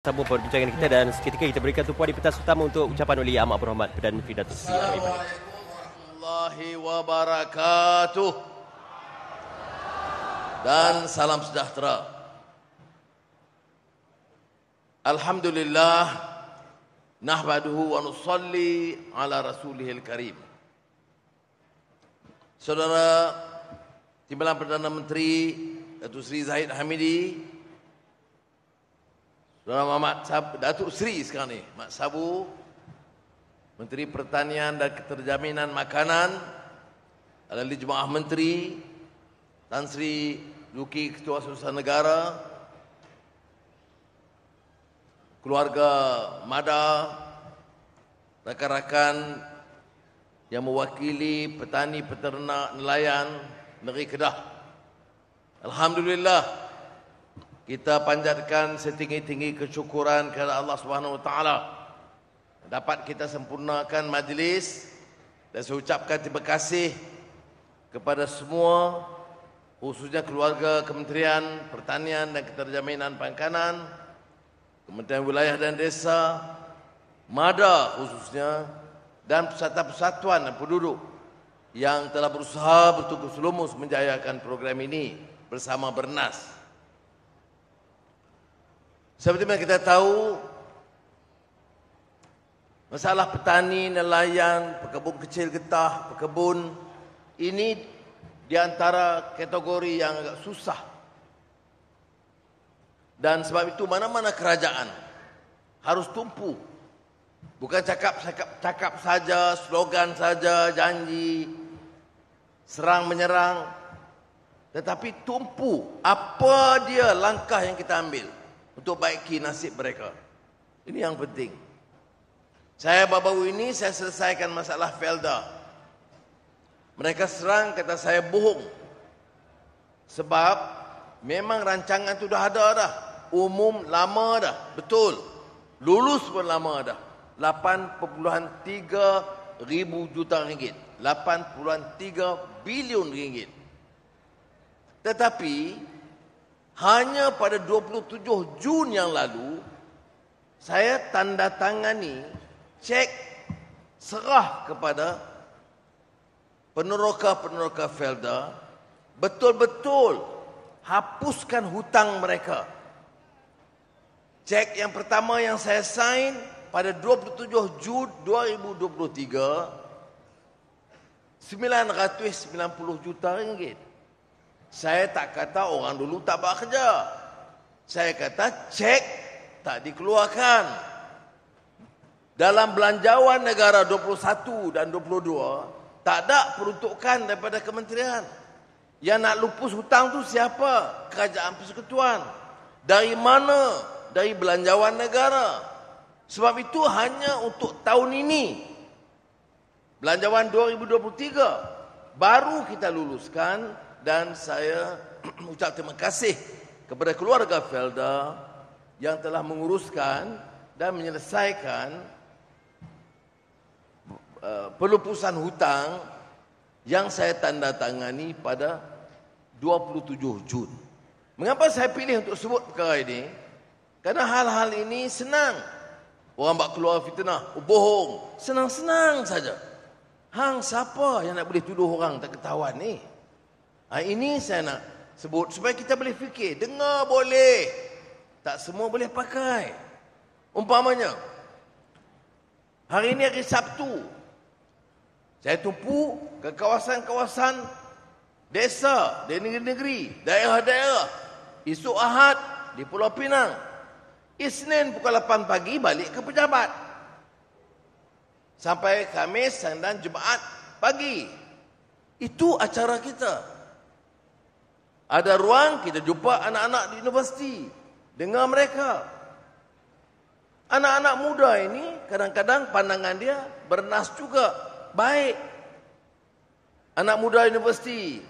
Sambung perbincangan kita dan seketika kita berikan tumpuan di pentas utama untuk ucapan oleh Yang Amat Berhormat Perdana Menteri Datuk Seri Anwar Ibrahim. Assalamualaikum warahmatullahi wabarakatuh. Dan salam sejahtera. Alhamdulillah nahmaduhu wa nusalli ala rasulihil karim. Saudara Timbalan Perdana Menteri Datuk Seri Zahid Hamidi, Saudara Muhammad Datuk Seri sekarang ni, Mak Sabu, Menteri Pertanian dan Keterjaminan Makanan, Ahli Jemaah Menteri, Tan Sri Luki Ketua Susah Negara, keluarga Mada, rakan-rakan yang mewakili petani, peternak, nelayan negeri Kedah. Alhamdulillah, kita panjatkan setinggi-tinggi kesyukuran kepada Allah Subhanahu Wa Taala dapat kita sempurnakan majlis, dan saya ucapkan terima kasih kepada semua, khususnya keluarga Kementerian Pertanian dan Keterjaminan Makanan, Kementerian Wilayah dan Desa, MADA khususnya, dan persatuan-persatuan dan penduduk yang telah berusaha bertukus lumus menjayakan program ini bersama Bernas. Seperti yang kita tahu, masalah petani, nelayan, pekebun kecil getah, pekebun ini di antara kategori yang agak susah. Dan sebab itu mana-mana kerajaan harus tumpu. Bukan cakap saja, slogan saja, janji, serang menyerang, tetapi tumpu apa dia langkah yang kita ambil untuk baiki nasib mereka. Ini yang penting. Saya baru-baru ini saya selesaikan masalah Felda. Mereka serang, kata saya bohong. Sebab memang rancangan itu dah ada dah. Umum lama dah. Betul. Lulus pun lama dah. 8.3 ribu juta ringgit. 8.3 bilion ringgit. Tetapi hanya pada 27 Jun yang lalu, saya tanda tangani cek serah kepada peneroka-peneroka Felda, betul-betul hapuskan hutang mereka. Cek yang pertama yang saya sign pada 27 Jun 2023, 990 juta ringgit. Saya tak kata orang dulu tak buat kerja. Saya kata cek tak dikeluarkan. Dalam belanjawan negara 21 dan 22, tak ada peruntukan daripada kementerian. Yang nak lupus hutang tu siapa? Kerajaan Persekutuan. Dari mana? Dari belanjawan negara. Sebab itu hanya untuk tahun ini, belanjawan 2023, baru kita luluskan. Dan saya ucap terima kasih kepada keluarga Felda yang telah menguruskan dan menyelesaikan pelupusan hutang yang saya tanda tangani pada 27 Jun. Mengapa saya pilih untuk sebut perkara ini? Kerana hal-hal ini senang. Orang buat keluar fitnah, bohong, senang-senang saja. Hang siapa yang nak boleh tuduh orang tak ketahuan ni? Ini saya nak sebut supaya kita boleh fikir. Dengar boleh, tak semua boleh pakai. Umpamanya, hari ini hari Sabtu, saya tumpu ke kawasan-kawasan desa, di negeri-negeri, daerah-daerah. Esok Ahad di Pulau Pinang. Isnin pukul 8 pagi balik ke pejabat. Sampai Khamis dan Jumaat pagi. Itu acara kita. Ada ruang kita jumpa anak-anak di universiti. Dengar mereka. Anak-anak muda ini kadang-kadang pandangan dia Bernas juga baik. Anak muda universiti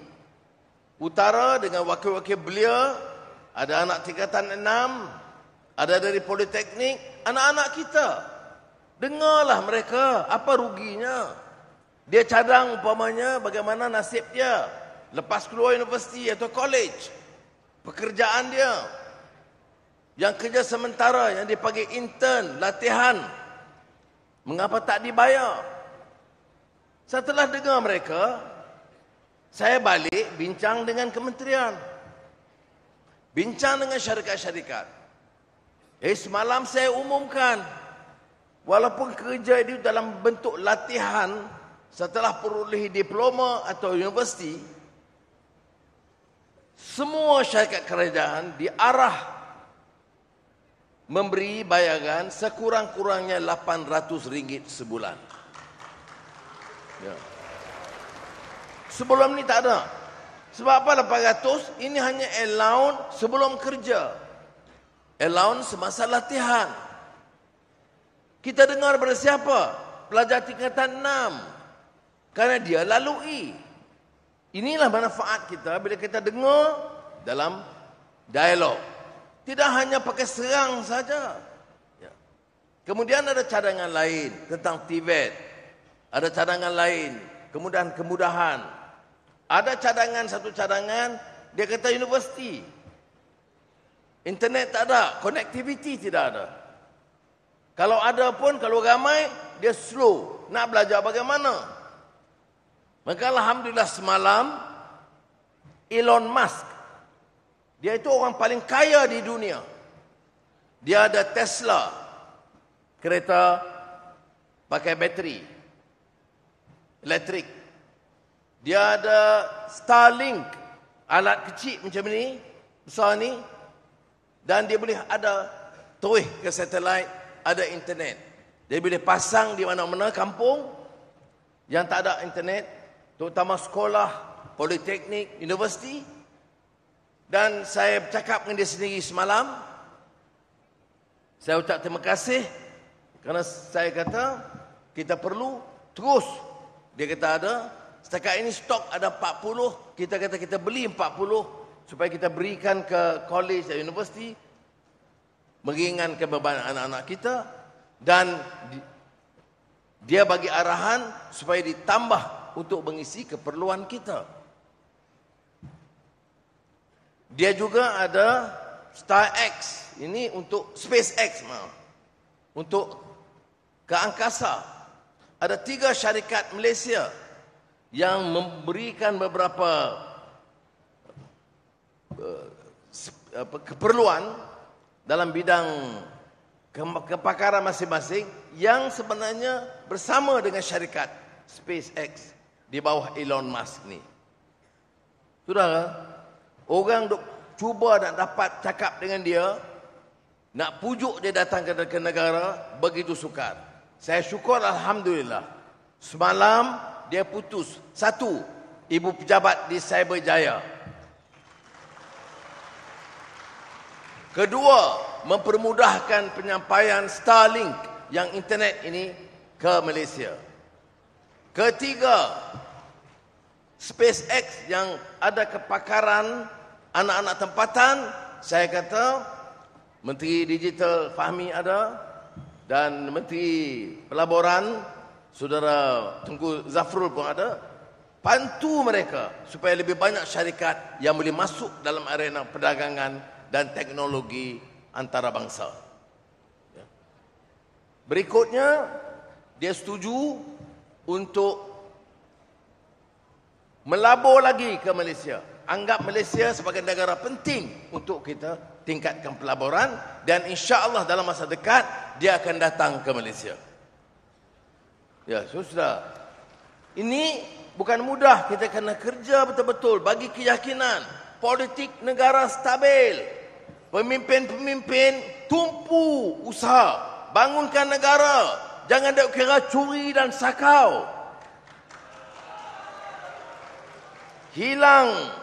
Utara dengan wakil-wakil belia, ada anak tingkatan 6, ada dari Politeknik, anak-anak kita. Dengarlah mereka, apa ruginya? Dia cadang umpamanya bagaimana nasib dia lepas keluar universiti atau college, pekerjaan dia. yang kerja sementara, yang dipanggil intern, latihan, mengapa tak dibayar? Setelah dengar mereka, saya balik bincang dengan kementerian, bincang dengan syarikat-syarikat. Semalam saya umumkan, walaupun kerja itu dalam bentuk latihan setelah perolehi diploma atau universiti, semua syarikat kerajaan diarah memberi bayaran sekurang-kurangnya RM800 sebulan. Ya. Sebelum ni tak ada. Sebab apa 800? Ini hanya allowance sebelum kerja. Allowance semasa latihan. Kita dengar daripada siapa? Pelajar tingkatan 6. Kerana dia lalui. Inilah manfaat kita bila kita dengar dalam dialog. Tidak hanya pakai serang saja. Ya. Kemudian ada cadangan lain tentang TVET. Ada cadangan lain, kemudahan-kemudahan. Ada cadangan, satu cadangan, dia kata universiti. Internet tak ada, connectivity tidak ada. Kalau ada pun, kalau ramai, dia slow. Nak belajar bagaimana? Maka Alhamdulillah semalam, Elon Musk, dia itu orang paling kaya di dunia. Dia ada Tesla, kereta pakai bateri, elektrik. Dia ada Starlink, alat kecil macam ni, besar ni. Dan dia boleh ada terus ke satelit, ada internet. Dia boleh pasang di mana-mana kampung yang tak ada internet, terutama sekolah, politeknik, universiti. Dan saya bercakap dengan dia sendiri semalam. Saya ucap terima kasih kerana saya kata kita perlu terus. Dia kata ada, setakat ini stok ada 40, kita kata kita beli 40 supaya kita berikan ke college dan universiti, meringankan beban anak-anak kita, dan dia bagi arahan supaya ditambah untuk mengisi keperluan kita. Dia juga ada StarX, ini untuk SpaceX, untuk ke angkasa. Ada 3 syarikat Malaysia yang memberikan beberapa keperluan dalam bidang kepakaran masing-masing yang sebenarnya bersama dengan syarikat SpaceX di bawah Elon Musk ni. Saudara, orang duk cuba nak dapat cakap dengan dia, nak pujuk dia datang ke negara, begitu sukar. Saya syukur Alhamdulillah. Semalam dia putus. 1, ibu pejabat di Cyberjaya. Kedua, mempermudahkan penyampaian Starlink yang internet ini ke Malaysia. Ketiga, SpaceX yang ada kepakaran anak-anak tempatan. Saya kata Menteri Digital Fahmi ada, dan Menteri Pelaburan Saudara Tengku Zafrul pun ada. Bantu mereka supaya lebih banyak syarikat yang boleh masuk dalam arena perdagangan dan teknologi antarabangsa. Berikutnya, dia setuju untuk melabur lagi ke Malaysia. Anggap Malaysia sebagai negara penting untuk kita tingkatkan pelaburan, dan insya-Allah dalam masa dekat dia akan datang ke Malaysia. Ya, sudah. Ini bukan mudah, kita kena kerja betul-betul bagi keyakinan politik negara stabil. Pemimpin-pemimpin tumpu usaha, bangunkan negara, jangan dok kira curi dan sakau. Hilang.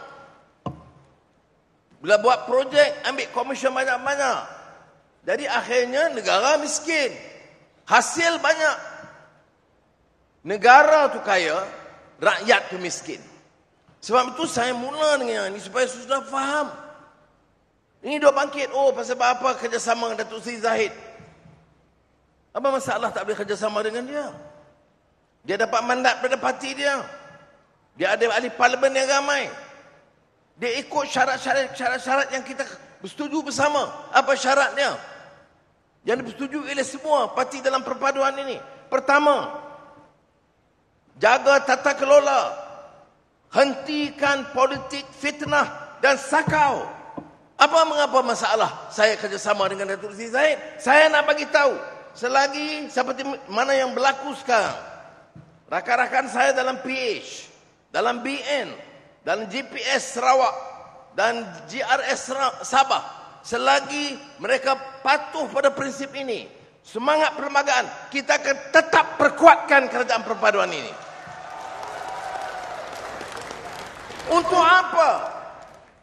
Bila buat projek, ambil komisen banyak-banyak. Jadi akhirnya negara miskin. Hasil banyak. Negara tu kaya, rakyat tu miskin. Sebab itu saya mula dengan ini supaya sudah faham. Ini dua bangkit. Oh, pasal apa kerjasama dengan Datuk Seri Zahid? Apa masalah tak boleh kerjasama dengan dia? Dia dapat mandat pada parti dia. Dia ada ahli parlimen yang ramai. Dia ikut syarat-syarat yang kita bersetuju bersama. Apa syaratnya? Yang disetujui oleh semua parti dalam perpaduan ini. Pertama, jaga tata kelola. Hentikan politik fitnah dan sakau. Mengapa masalah saya kerjasama dengan Datuk Seri Zahid? Saya nak bagi tahu, selagi seperti mana yang berlaku sekarang, rakan-rakan saya dalam PH, dalam BN, dalam GPS Sarawak dan GRS Sabah, selagi mereka patuh pada prinsip ini, semangat perlembagaan, kita akan tetap perkuatkan kerajaan perpaduan ini. Untuk apa?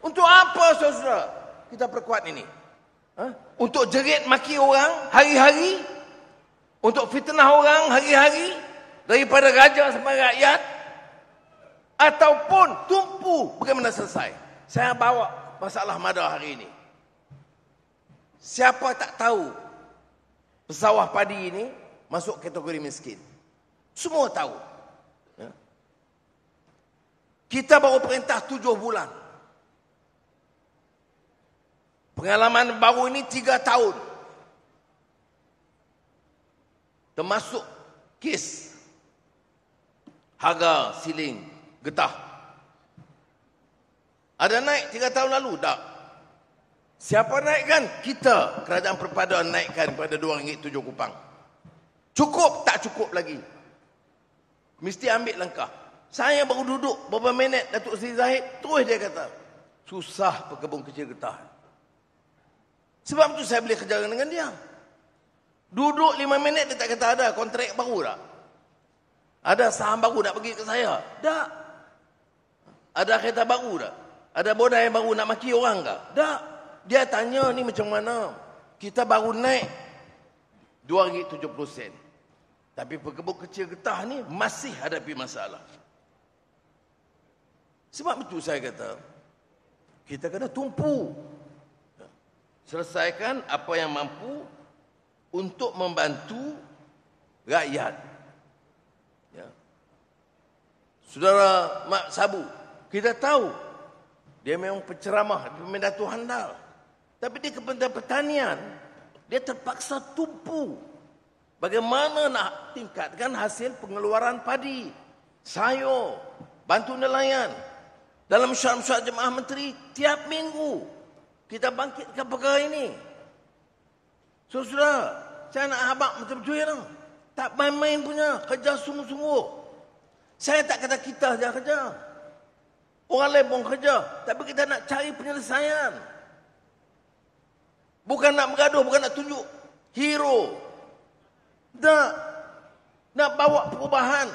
Untuk apa, saudara, kita perkuat ini? Untuk jerit maki orang hari-hari? Untuk fitnah orang hari-hari? Daripada raja sampai rakyat? Ataupun tumpu bagaimana selesai? Saya bawa masalah Mada hari ini. Siapa tak tahu pesawah padi ini masuk kategori miskin? Semua tahu. Kita baru perintah 7 bulan. Pengalaman baru ini 3 tahun. Termasuk kes harga siling getah. Ada naik 3 tahun lalu? Tak. Siapa naikkan? Kita, kerajaan perpaduan naikkan pada RM2.07. Cukup tak cukup lagi? Mesti ambil langkah. Saya baru duduk beberapa minit, Datuk Seri Zahid, terus dia kata, susah pekebun kecil getah. Sebab itu saya boleh kerja dengan dia. Duduk 5 minit, dia tak kata ada kontrak baru tak? Ada saham baru nak bagi ke saya? Tak. Ada kereta baru tak? Ada bodai baru nak maki orang tak? Tak. Dia tanya ni macam mana? Kita baru naik RM2.70. Tapi pekebun kecil getah ni masih hadapi masalah. Sebab itu saya kata, kita kena tumpu. Selesaikan apa yang mampu untuk membantu rakyat. Ya. Saudara Mak Sabu, kita tahu dia memang penceramah, pemindah handal. Tapi di Kementerian Pertanian, dia terpaksa tumpu. Bagaimana nak tingkatkan hasil pengeluaran padi, sayur, bantu nelayan. Dalam syarat-syarat jemaah menteri, tiap minggu kita bangkitkan perkara ini. Saudara, saya nak habaq betul-betul ya. Tak main-main punya, kerja sungguh-sungguh. Saya tak kata kita saja kerja. Orang lain pun kerja. Tapi kita nak cari penyelesaian. Bukan nak bergaduh, bukan nak tunjuk hero. Nak bawa perubahan.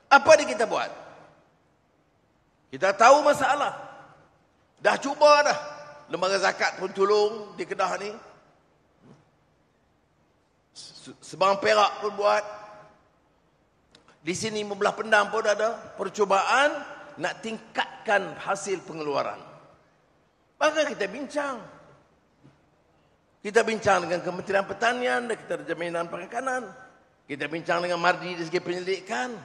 Apa yang kita buat? Kita tahu masalah. Dah cuba dah. Lembaga zakat pun tolong di Kedah ni. Sebang Perak pun buat. Di sini Membelah Pendang pun ada percubaan nak tingkatkan hasil pengeluaran. Maka kita bincang. Kita bincang dengan Kementerian Pertanian dan kita Jaminan Perikanan. Kita bincang dengan Mardi dari segi penyelidikan.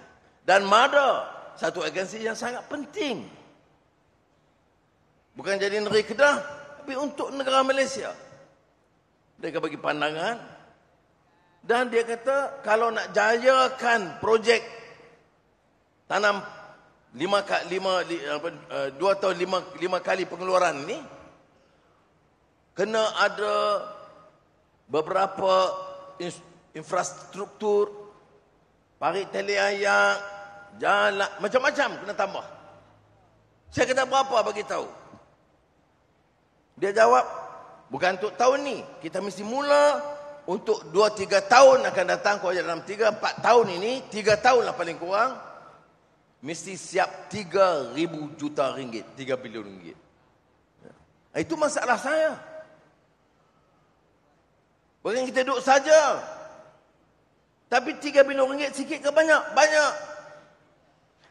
Dan MADA, satu agensi yang sangat penting. Bukan jadi negeri Kedah, tapi untuk negara Malaysia. Mereka bagi pandangan. Dan dia kata, kalau nak jayakan projek tanam 2 tahun 5 kali pengeluaran ini, kena ada beberapa infrastruktur, parit tali ayak, jalan, macam-macam kena tambah. Saya kata berapa bagi tahu? Dia jawab, bukan untuk tahun ni. Kita mesti mula untuk 2-3 tahun akan datang. Kalau dalam 3-4 tahun ini, 3 tahun lah paling kurang, mesti siap 3,000 juta ringgit, 3 bilion ringgit. Itu masalah saya. Bukan kita duduk saja. Tapi 3 bilion ringgit sikit ke banyak? Banyak.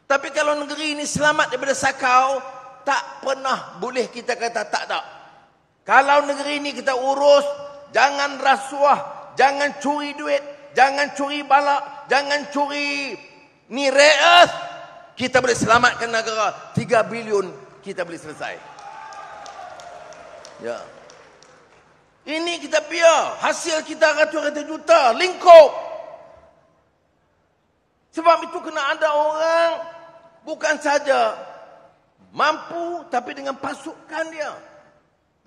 Tapi kalau negeri ini selamat daripada sakau, tak pernah boleh kita kata tak ada. Kalau negeri ini kita urus, jangan rasuah, jangan curi duit, jangan curi balak, jangan curi ni reas, kita boleh selamatkan negara. 3 bilion kita boleh selesai. Ya. Ini kita biar. Hasil kita ratus-ratus juta. Lingkup. Sebab itu kena ada orang bukan saja mampu, tapi dengan pasukan dia.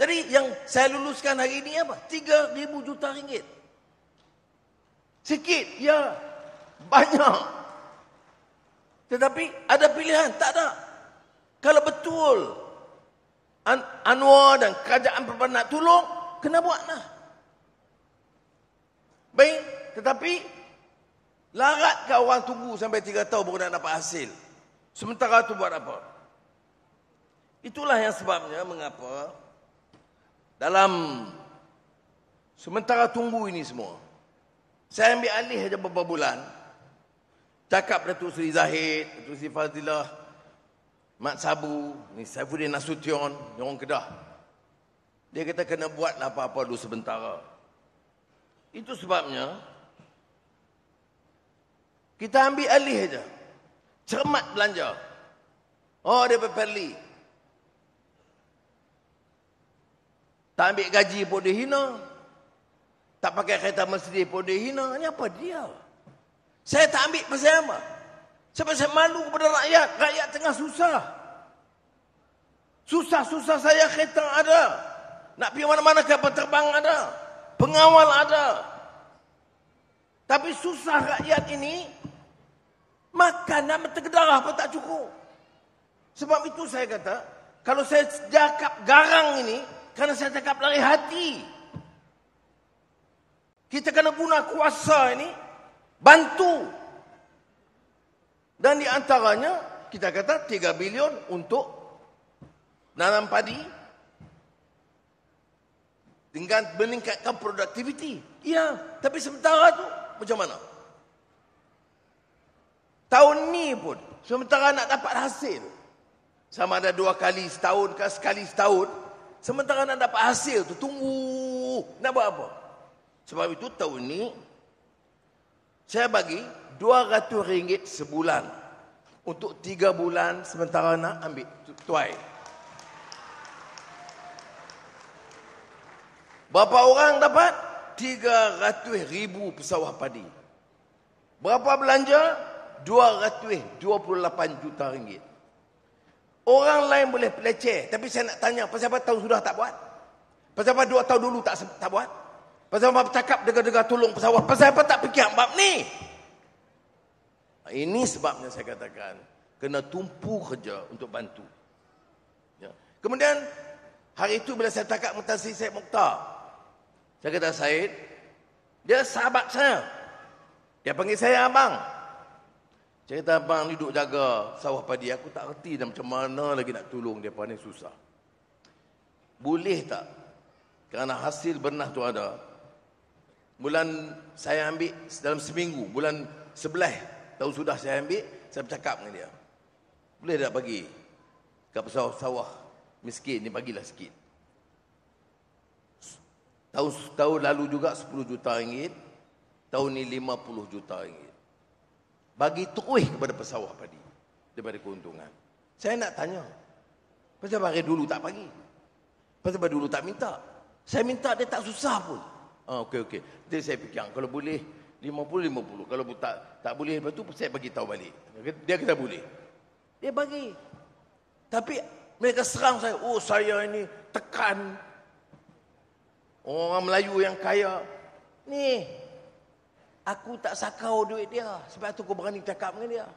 Jadi yang saya luluskan hari ini apa? 3,000 juta ringgit. Sikit, ya. Banyak. Tetapi ada pilihan? Tak ada. Kalau betul Anwar dan kerajaan Perbatasan nak tolong, kena buatlah. Baik, tetapi laratkah orang tunggu sampai 3 tahun baru nak dapat hasil? Sementara tu buat apa? Itulah yang sebabnya mengapa dalam sementara tunggu ini semua, saya ambil alih saja beberapa bulan. Cakap Datuk Seri Zahid, Datuk Seri Fazilah, Mat Sabu, ni Saifuddin Nasution, orang Kedah. Dia kata kena buatlah apa-apa dulu sementara. Itu sebabnya kita ambil alih saja. Cermat belanja. Oh, dia berpeli. Tak ambil gaji pun dia hina. Tak pakai kereta Mercedes pun dia hina. Ini apa dia? Saya tak ambil pasal apa? Sebab saya malu kepada rakyat. Rakyat tengah susah. Susah-susah saya kereta ada. Nak pergi mana-mana kapal terbang ada. Pengawal ada. Tapi susah rakyat ini. Makan dan tergedarah pun tak cukup. Sebab itu saya kata, kalau saya cakap garang ini, kerana saya cakap dari hati. Kita kena guna kuasa ini, bantu. Dan di antaranya, kita kata 3 bilion untuk nanam padi. Dengan meningkatkan produktiviti. Ya, tapi sementara tu, macam mana? Tahun ni pun, sementara nak dapat hasil. Sama ada 2 kali setahun ke sekali setahun. Sementara nak dapat hasil tu, tunggu. Nak buat apa? Sebab itu tahun ni, saya bagi RM200 sebulan. Untuk 3 bulan sementara nak ambil tuai. Berapa orang dapat? 300,000 pesawah padi. Berapa belanja? RM228 juta. Orang lain boleh peleceh, tapi saya nak tanya, pasal apa tahun sudah tak buat? Pasal apa 2 tahun dulu tak buat? Pasal apa cakap dengar-dengar tolong pesawat? Pasal apa tak fikir bab ni? Ini sebabnya saya katakan, kena tumpu kerja untuk bantu. Ya. Kemudian, hari itu bila saya cakap Mutasi Syed Mokhtar, saya kata, Syed, dia sahabat saya. Dia panggil saya abang. Saya kata, abang ni duduk jaga sawah padi. Aku tak reti dah macam mana lagi nak tolong dia, paling susah. Boleh tak? Kerana hasil bernah tu ada. Bulan saya ambil dalam seminggu. Bulan 11 tahun sudah saya ambil. Saya bercakap dengan dia. Boleh tak bagi kat pesawah-sawah miskin ni, bagilah sikit. Tahun lalu juga 10 juta ringgit. Tahun ni 50 juta ringgit. Bagi terus kepada pesawah padi daripada keuntungan. Saya nak tanya, pasal hari dulu tak bagi? Pasal dulu tak minta? Saya minta dia tak susah pun. Okey. Jadi saya fikir, kalau boleh 50-50. Kalau tak boleh, lepas tu saya bagi tahu balik. Dia kata boleh. Dia bagi. Tapi mereka serang saya. Oh, saya ini tekan orang Melayu yang kaya. Ni, aku tak sakau duit dia. Sebab tu aku berani cakap dengan dia.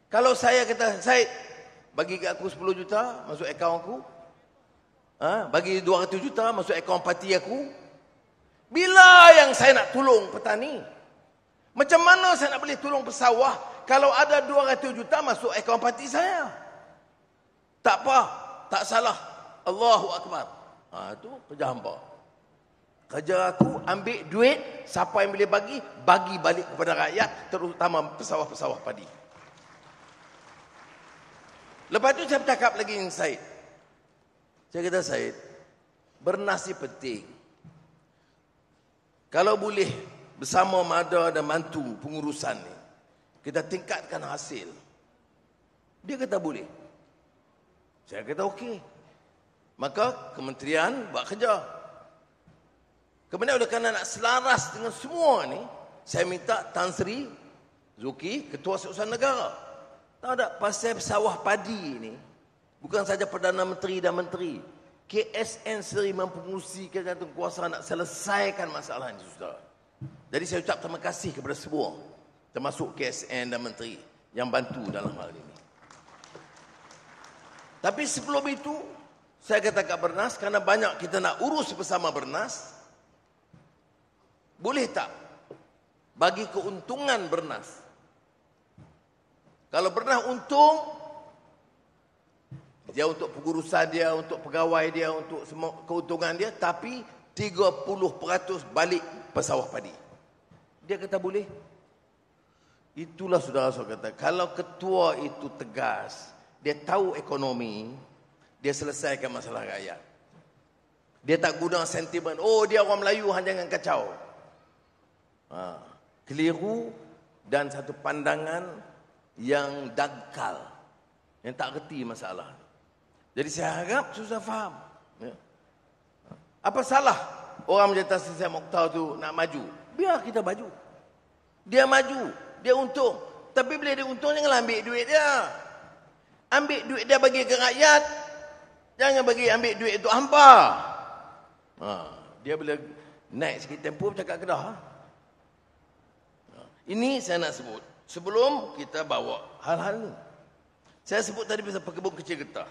Kalau saya kata, saya bagi kat aku 10 juta masuk akaun aku. Bagi 200 juta masuk akaun parti aku. Bila yang saya nak tolong petani? Macam mana saya nak boleh tolong pesawah kalau ada 200 juta masuk akaun parti saya? Tak apa, tak salah. Allahu Akbar. Itu kerja hamba. Kerja aku ambil duit, siapa yang boleh bagi balik kepada rakyat, terutama pesawah-pesawah padi. Lepas tu saya bercakap lagi dengan Syed. Saya kata, Syed, bernasib penting. Kalau boleh bersama Mada dan bantu pengurusan ni, kita tingkatkan hasil. Dia kata boleh. Saya kata okey. Maka kementerian buat kerja. Kemudian oleh kerana nak selaras dengan semua ni, saya minta Tan Sri Zulkifli, Ketua Setiausaha Negara. Tahu tak, pasal sawah padi ni, bukan saja Perdana Menteri dan Menteri, KSN sendiri mempengusikan kekuasaan nak selesaikan masalah ini, saudara. Jadi saya ucap terima kasih kepada semua, termasuk KSN dan Menteri yang bantu dalam hal ini. Tapi sebelum itu, saya kata kat Bernas, kerana banyak kita nak urus bersama Bernas, boleh tak bagi keuntungan Bernas? Kalau Bernas untung, dia untuk pengurusan dia, untuk pegawai dia, untuk semua keuntungan dia, tapi 30% balik pesawah padi. Dia kata boleh. Itulah saudara-saudara kata, kalau ketua itu tegas, dia tahu ekonomi, dia selesaikan masalah rakyat. Dia tak guna sentimen, oh dia orang Melayu, jangan kacau. Keliru dan satu pandangan yang dangkal, yang tak reti masalah. Jadi saya harap susah faham. Ya. Apa salah orang menjadi Tan Sri Mokhtar tu nak maju? Biar kita maju. Dia maju, dia untung. Tapi bila dia untung, janganlah ambil duit dia. Ambil duit dia bagi ke rakyat. Jangan bagi ambil duit untuk hampa. Dia bila naik sikit tempoh cakap Kedah. Ini saya nak sebut. Sebelum kita bawa hal-hal ni. Saya sebut tadi pasal pekebun kecil getah.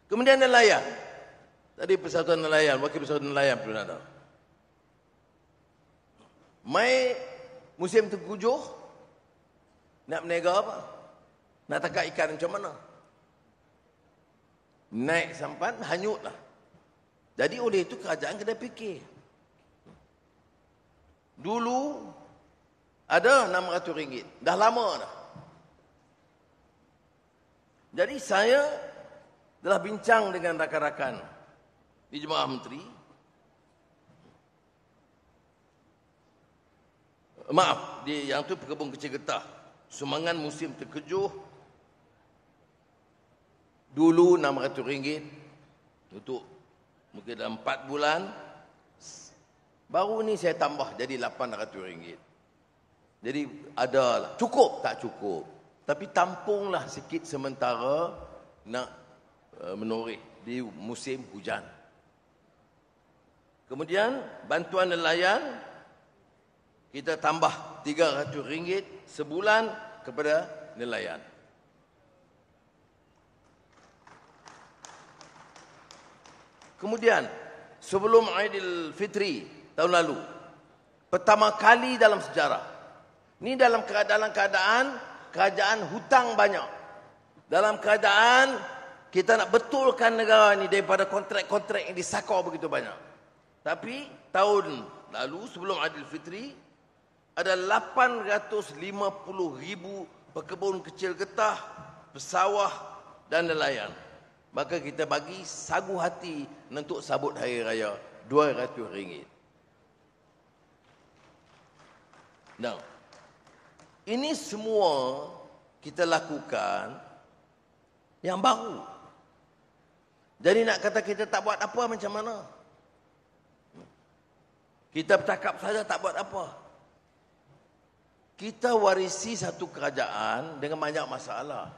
Kemudian nelayan. Tadi Persatuan Nelayan, Wakil Persatuan Nelayan pun ada. Mai musim terkujuh, nak berniaga apa? Nak tangkap ikan macam mana? Naik sampan, hanyutlah. Jadi oleh itu kerajaan kena fikir. Dulu ada RM600. Dah lama dah. Jadi saya telah bincang dengan rakan-rakan di Jemaah Menteri. Maaf, yang tu pekebun kecil getah. Sumbangan musim terkejuh. Dulu RM600 untuk mungkin dalam 4 bulan. Baru ni saya tambah jadi RM800. Jadi adalah. Cukup tak cukup. Tapi tampunglah sikit sementara nak menoreh di musim hujan. Kemudian bantuan nelayan kita tambah RM300 sebulan kepada nelayan. Kemudian sebelum Aidilfitri tahun lalu, pertama kali dalam sejarah, ini dalam keadaan kerajaan hutang banyak, dalam keadaan kita nak betulkan negara ini daripada kontrak-kontrak yang disakau begitu banyak. Tapi tahun lalu sebelum Aidilfitri ada 850,000 pekebun kecil getah, pesawah dan nelayan. Maka kita bagi sagu hati untuk sabut hari raya RM200. Nah, ini semua kita lakukan yang baru. Jadi nak kata kita tak buat apa macam mana? Kita bercakap saja tak buat apa. Kita warisi satu kerajaan dengan banyak masalah.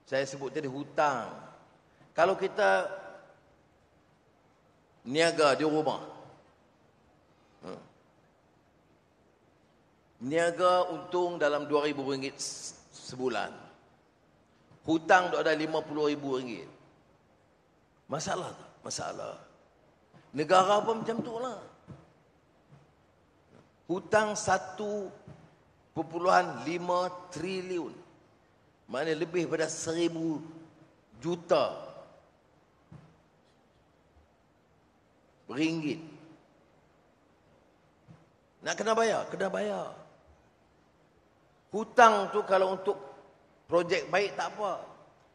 Saya sebut tadi hutang. Kalau kita niaga di rumah, niaga untung dalam RM2,000 sebulan, hutang ada RM50,000. Masalah tak? Masalah. Negara pun macam tu lah. Hutang 1.5 triliun. Maknanya lebih pada 1,000 juta ringgit. Nak kena bayar? Kena bayar. Hutang tu kalau untuk projek baik tak apa.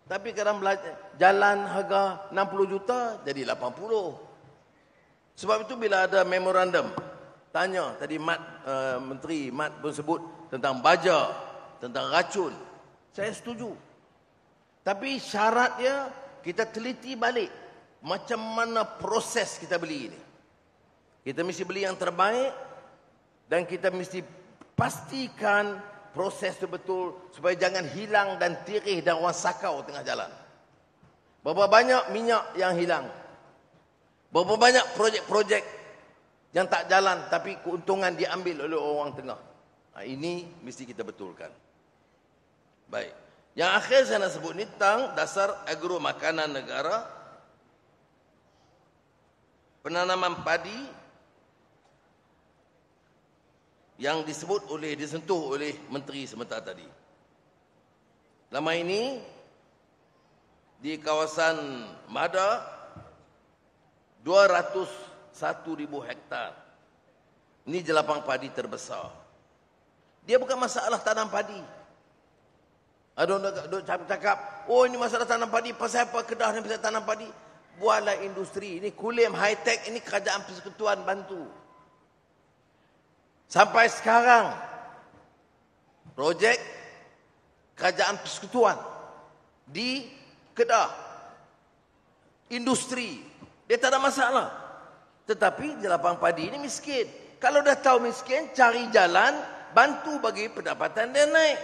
Tapi kadang jalan harga 60 juta jadi 80. Sebab itu bila ada memorandum, tanya tadi Menteri Mat pun sebut tentang baja, tentang racun. Saya setuju. Tapi syaratnya kita teliti balik. macam mana proses kita beli ini. Kita mesti beli yang terbaik dan kita mesti pastikan proses itu betul supaya jangan hilang dan tirih dan orang sakau tengah jalan. Berapa banyak minyak yang hilang. Berapa banyak projek-projek yang tak jalan tapi keuntungan diambil oleh orang tengah. Ini mesti kita betulkan. Baik. Yang akhir saya nak sebut ni tentang dasar agro makanan negara. Penanaman padi yang disentuh oleh Menteri sebentar tadi. Lama ini di kawasan Mada 201,000 hektar. Ini jelapang padi terbesar. Dia bukan masalah tanam padi. Ada orang cakap, oh ini masalah tanam padi, pasal apa Kedah ni pasal tanam padi? Buatlah industri. Ini Kulim high-tech, ini kerajaan persekutuan bantu. Sampai sekarang, projek kerajaan persekutuan di Kedah, industri, dia tak ada masalah. Tetapi jelapang padi ini miskin. Kalau dah tahu miskin, cari jalan, bantu bagi pendapatan dia naik.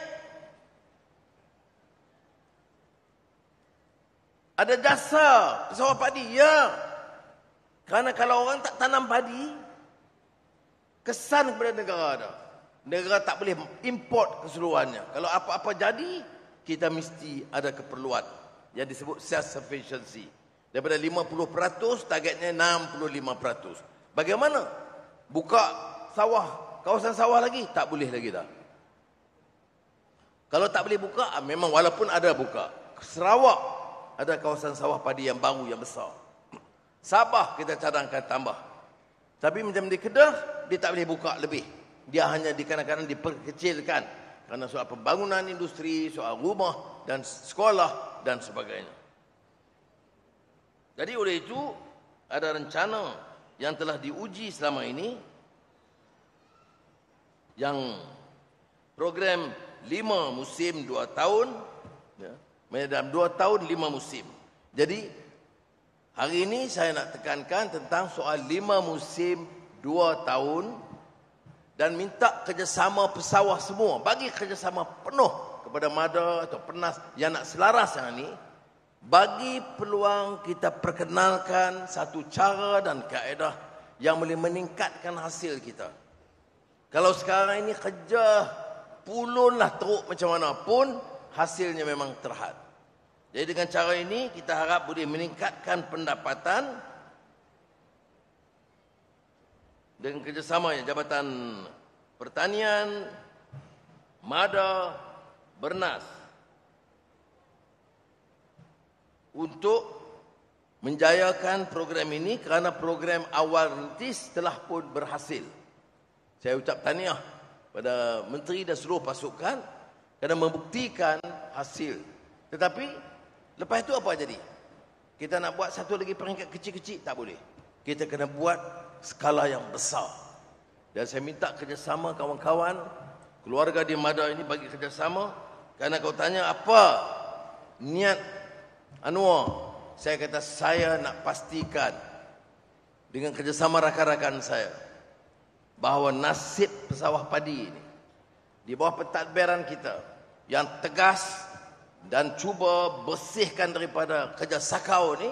Ada jasa pesawat padi, ya. Kerana kalau orang tak tanam padi, kesan kepada negara ada. Negara tak boleh import keseluruhannya. Kalau apa-apa jadi, kita mesti ada keperluan yang disebut self-sufficiency. Daripada 50%, targetnya 65%. Bagaimana? Buka sawah, kawasan sawah lagi? Tak boleh lagi dah. Kalau tak boleh buka, memang walaupun ada buka. Sarawak ada kawasan sawah padi yang baru, yang besar. Sabah kita cadangkan tambah. Tapi macam di Kedah, dia tak boleh buka lebih. Dia hanya kadang-kadang diperkecilkan. Kerana soal pembangunan industri, soal rumah dan sekolah dan sebagainya. Jadi oleh itu, ada rencana yang telah diuji selama ini. Yang program 5 musim 2 tahun. Ya. Dalam 2 tahun 5 musim. Jadi hari ini saya nak tekankan tentang soal 5 musim 2 tahun dan minta kerjasama pesawah semua. Bagi kerjasama penuh kepada Mada atau Penas yang nak selaras yang ini. Bagi peluang kita perkenalkan satu cara dan kaedah yang boleh meningkatkan hasil kita. Kalau sekarang ini kerja pulunlah teruk macam mana pun, hasilnya memang terhad. Jadi dengan cara ini kita harap boleh meningkatkan pendapatan dengan kerjasama Jabatan Pertanian, Mada, Bernas untuk menjayakan program ini kerana program awal rintis telah pun berhasil. Saya ucap tahniah pada Menteri dan seluruh pasukan kerana membuktikan hasil. Tetapi lepas itu apa jadi? Kita nak buat satu lagi peringkat kecil-kecil, tak boleh. Kita kena buat skala yang besar. Dan saya minta kerjasama kawan-kawan, keluarga di Mada ini bagi kerjasama. Kerana kau tanya apa niat Anwar, saya kata saya nak pastikan dengan kerjasama rakan-rakan saya bahawa nasib pesawah padi ini di bawah pentadbiran kita yang tegas dan cuba bersihkan daripada kerja sakau ni,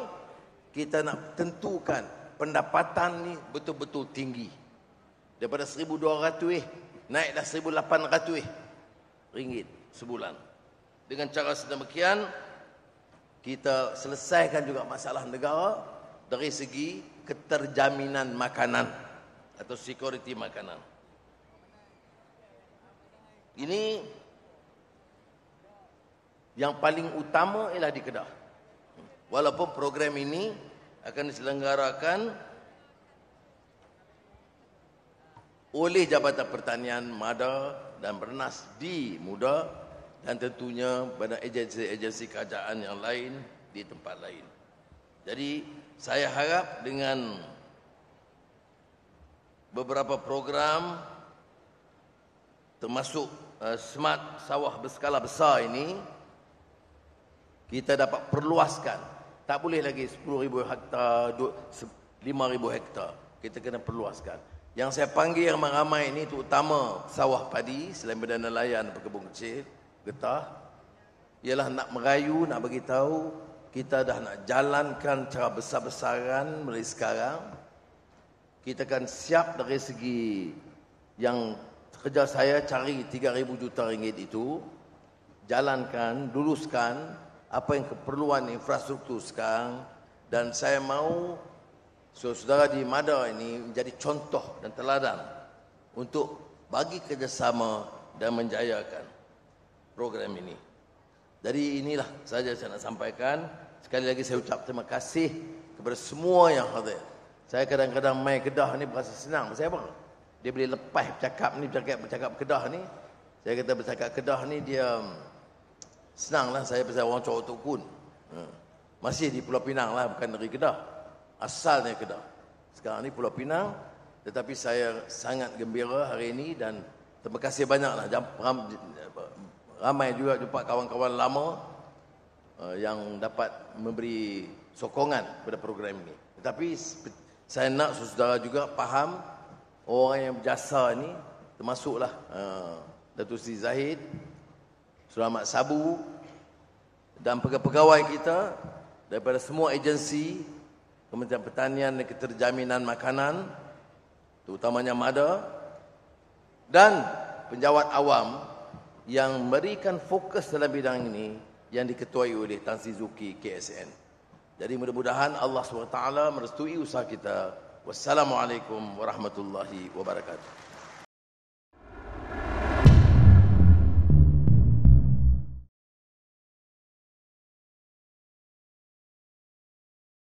kita nak tentukan pendapatan ni betul-betul tinggi. Daripada 1,200 naiklah 1,800 ringgit sebulan. Dengan cara sedemikian kita selesaikan juga masalah negara dari segi keterjaminan makanan atau security makanan. Ini yang paling utama ialah di Kedah. Walaupun program ini akan diselenggarakan oleh Jabatan Pertanian Mada dan Bernas di Muda dan tentunya pada agensi-agensi kerajaan yang lain di tempat lain. Jadi saya harap dengan beberapa program termasuk smart sawah berskala besar ini, kita dapat perluaskan Tak boleh lagi 10,000 hektar, 5,000 hektar. Kita kena perluaskan. Yang saya panggil yang ramai ini terutama sawah padi, selain badan nelayan, pekebun kecil, getah, ialah nak merayu, nak bagi tahu kita dah nak jalankan cara besar-besaran mulai sekarang. Kita akan siap dari segi yang kerja saya cari 3,000 juta ringgit itu, jalankan, luluskan apa yang keperluan infrastruktur sekarang, dan saya mahu saudara di Mada ini menjadi contoh dan teladan untuk bagi kerjasama dan menjayakan program ini. Jadi inilah saja saya nak sampaikan. Sekali lagi saya ucap terima kasih kepada semua yang hadir. Saya kadang-kadang main Kedah ni berasa senang. Saya apa? Dia boleh lepas bercakap ni, bercakap Kedah ni. Saya kata bercakap Kedah ni dia senanglah. Saya pasal orang Cawang Tukun. Masih di Pulau Pinang lah, bukan dari Kedah. Asalnya Kedah. Sekarang ni Pulau Pinang. Tetapi saya sangat gembira hari ini dan terima kasih banyaklah. Ramai juga jumpa kawan-kawan lama yang dapat memberi sokongan pada program ini. Tetapi saya nak saudara juga faham orang yang berjasa ni, termasuklah Datuk Seri Zahid, Suramat Sabu dan pegawai kita daripada semua agensi, Kementerian Pertanian dan Keterjaminan Makanan, terutamanya MADA, dan penjawat awam yang memberikan fokus dalam bidang ini yang diketuai oleh Tan Sri Zuki KSN. Jadi mudah-mudahan Allah SWT merestui usaha kita. Wassalamualaikum warahmatullahi wabarakatuh.